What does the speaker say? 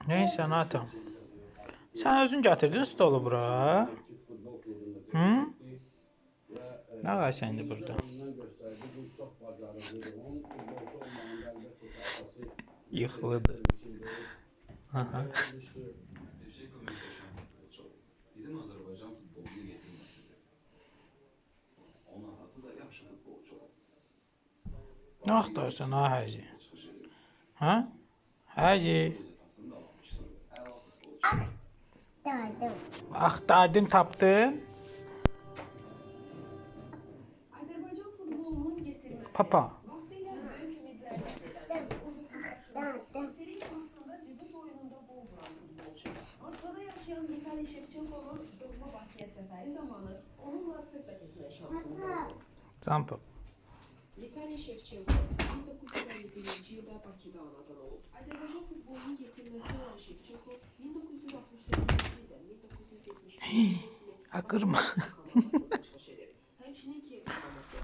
Neyse Nathan. Sen özün getirdin stolu bura. Hı? Ne var sende burada? Yıkıldı. Aha. Şevçenko muhteşem futbolcu. Bizim Azerbaycan futbolunu getirmesidir. Onun atası da yaxşı futbolcu. Ne aktarsan ha Hacı? Ha? Hacı. Gazetasını da almıştır. Əla futbolcu. Aktardın tapdın. Azərbaycan futbolunun gətirməsi Papa. vaxtilə böyük ümidlər Serin aslında debüt oyununda gol vuran futbolcu. Moskvada yaşayan Vitali Shevchenko'nun doğma Bakıya səfəri zamanı onunla söhbət etmə şansımız oldu. Zampa. Vitali Shevchenko 1951-ci ildə Bakıda anadan olub. Azərbaycan futbolunun gətirməsi olan Shevchenko 1968-ci ildən 1971-ci Akırma. Həmçinin Kiyev forması,